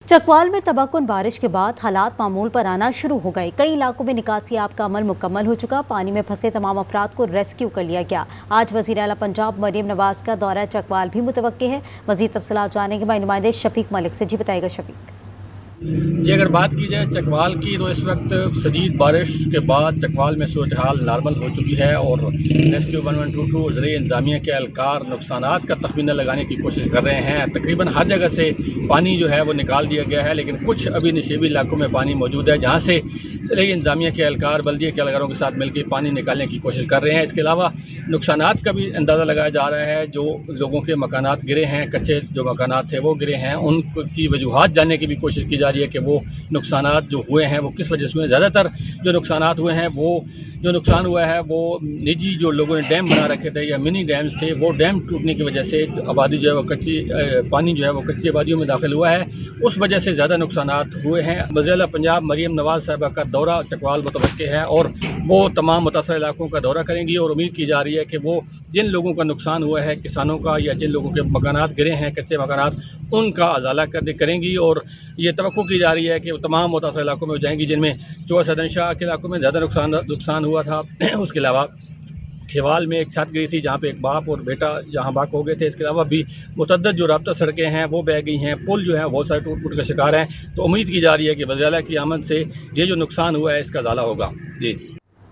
चकवाल में तबाहकुन बारिश के बाद हालात मामूल पर आना शुरू हो गए। कई इलाकों में निकासी आप का अमल मुकम्मल हो चुका। पानी में फंसे तमाम अफराद को रेस्क्यू कर लिया गया। आज वज़ीर आला पंजाब मरीम नवाज का दौरा चकवाल भी मुतवक्के है। मज़ीद तफसीलात जानेंगे हमारे नुमाइंदे शफीक मलिक से। जी बताएगा शफीक। जी, अगर बात की जाए चकवाल की तो इस वक्त शदीद बारिश के बाद चकवाल में सूरत हाल नॉर्मल हो चुकी है और रेस्क्यू 1122 ज़रिए इंतज़ामिया के एहलकार नुकसानात का तखमीना लगाने की कोशिश कर रहे हैं। तकरीबन हर जगह से पानी जो है वो निकाल दिया गया है, लेकिन कुछ अभी नशीबी इलाकों में पानी मौजूद है जहाँ से इंतज़ामिया के एहलकार बल्दिया के एहलकारों के साथ मिलकर पानी निकालने की कोशिश कर रहे हैं। इसके अलावा नुकसानात का भी अंदाज़ा लगाया जा रहा है। जो लोगों के मकानात गिरे हैं, कच्चे जो मकानात थे वो गिरे हैं, उनकी वजूहात जानने की भी कोशिश की जा रही है कि वो नुकसानात जो हुए हैं वो किस वजह से हुए। ज़्यादातर जो नुकसानात हुए हैं जो नुकसान हुआ है वो निजी जो लोगों ने डैम बना रखे थे या मिनी डैम्स थे, वो डैम टूटने की वजह से आबादी जो है वो पानी जो है वो कच्ची आबादियों में दाखिल हुआ है, उस वजह से ज़्यादा नुकसानात हुए हैं। वज़ीर आला पंजाब मरीम नवाज साहिबा का दौरा चकवाल मुतवक्के है और वो तमाम मुतासर इलाकों का दौरा करेंगी और उम्मीद की जा रही है कि वो जिन लोगों का नुकसान हुआ है, किसानों का या जिन लोगों के मकानात गिरे हैं, कच्चे मकानात, उनका अजाला करेंगी और ये तवक्को की जा रही है कि वो तमाम मुतासर इलाकों में हो जाएंगी जिनमें चौसा सदनशाह के इलाकों में ज़्यादा नुकसान हुआ था। उसके अलावा खेवाल में एक छत गिरी थी जहाँ पे एक बाप और बेटा जहाँ बाक हो गए थे। इसके अलावा भी मुतअद्दिद जो राब्ता सड़कें हैं वो बह गई हैं, पुल जो है बहुत सारे टूट का शिकार हैं। तो उम्मीद की जा रही है कि वज़ीर आला की आमद से ये जो नुकसान हुआ है इसका अजाला होगा। जी,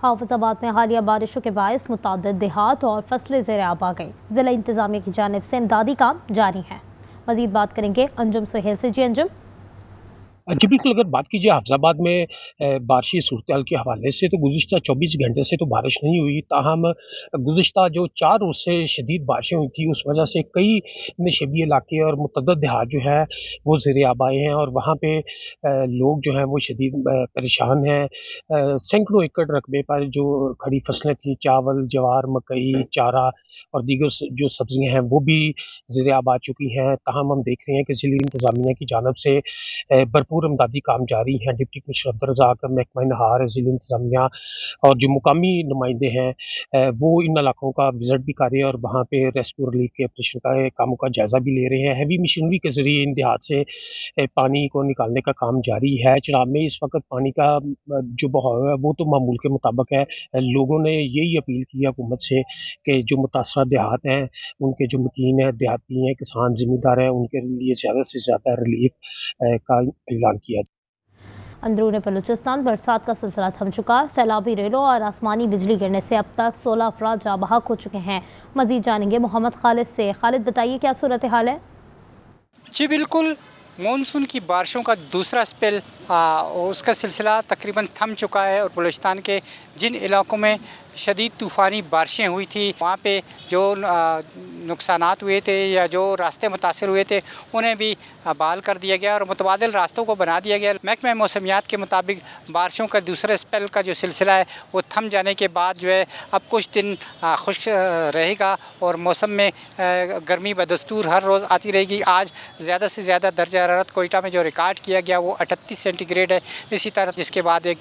हाफिजाबाद में हालिया बारिशों के बायस मुतअद्दिद देहात और फसलें ज़ेर आब आ गई। जिला इंतजामिया की जानिब से इमदादी काम जारी है। मजीद बात करेंगे अंजुम सुहेल से। जी अंजुम। जी बिल्कुल, अगर बात कीजिए हाफिज़ाबाद में बारिशी सूरत-ए-हाल के हवाले से तो गुज़िश्ता 24 घंटे से तो बारिश नहीं हुई। ताहम गुज़िश्ता जो 4 रोज़ से शदीद बारिशें हुई थी, उस वजह से कई नशेबी इलाके और मुतअद्दिद देहात जो है वो ज़ेर-ए-आब आए हैं और वहाँ पे लोग जो हैं वो शदीद परेशान हैं। सैकड़ों एकड़ रकबे पर जो खड़ी फसलें थी, चावल, ज्वार, मकई, चारा और दीगर जो सब्ज़ियाँ हैं वो भी ज़ेर-ए-आब आ चुकी हैं। ताहम हम देख रहे हैं कि ज़िली इंतज़ामिया की जानिब से भरपूर इमदादी काम जारी हैं। डिप्टी कमिश्नर अब्दुर्रज़ाक, महकमा नहार, ज़िला इंतज़ामिया और जो मुकामी नुमाइंदे हैं वो इन इलाकों का विज़िट भी कर रहे हैं और वहाँ पे रेस्क्यू रिलीफ के ऑपरेशन का कामों का जायज़ा भी ले रहे हैं। हैवी मशीनरी के ज़रिए इन देहात से पानी को निकालने का काम जारी है। चिनाब में इस वक़्त पानी का जो बहाव है वो तो मामूल के मुताबिक है। लोगों ने यही अपील की है हुकूमत से कि जो मुतासरा देहात हैं, उनके जो मुकीम हैं, देहाती हैं, किसान ज़मींदार हैं, उनके लिए ज़्यादा से ज़्यादा रिलीफ का ऐलान किया। अंदरून बलूचिस्तान बरसात का सिलसिला थम चुका। सैलाबी रेलों और आसमानी बिजली गिरने से अब तक 16 अफराद जाँ बहक हो चुके हैं। मजीद जानेंगे मोहम्मद खालिद से। खालिद बताइए क्या सूरत हाल है। जी बिल्कुल, मानसून की बारिशों का दूसरा स्पेल उसका सिलसिला तकरीबन थम चुका है और बलूचिस्तान के जिन इलाकों में शदीद तूफ़ानी बारिशें हुई थी वहाँ पे जो नुकसानात हुए थे या जो रास्ते मुतासर हुए थे उन्हें भी बहाल कर दिया गया और मुतबादिल रास्तों को बना दिया गया। महकमा मौसमियात के मुताबिक बारिशों का दूसरे स्पेल का जो सिलसिला है वो थम जाने के बाद जो है अब कुछ दिन खुश्क रहेगा और मौसम में गर्मी बदस्तूर हर रोज़ आती रहेगी। आज ज़्यादा से ज़्यादा दर्जा हरारत कोयटा में जो रिकॉर्ड किया गया वो 38 सेंटीग्रेड है। इसी तरह जिसके बाद एक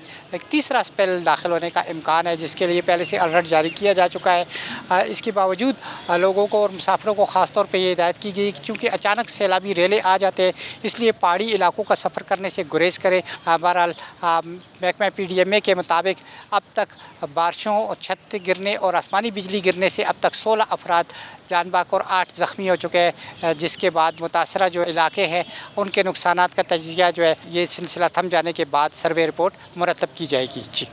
तीसरा स्पेल दाखिल होने का इम्कान है जिसके लिए पहले से अलर्ट जारी किया जा चुका है। इसके बावजूद लोगों को और मुसाफिरों को ख़ास तौर पे ये हिदायत की गई कि चूँकि अचानक सैलाबी रेले आ जाते हैं इसलिए पहाड़ी इलाकों का सफ़र करने से गुरेज करें। बहरहाल महकमा PDMA के मुताबिक अब तक बारिशों और छत गिरने और आसमानी बिजली गिरने से अब तक 16 अफराद जान बाक और 8 ज़ख्मी हो चुके हैं, जिसके बाद मुतासरा जो इलाके हैं उनके नुकसानात का तजिया जो है ये सिलसिला थम जाने के बाद सर्वे रिपोर्ट मुरतब की जाएगी। जी।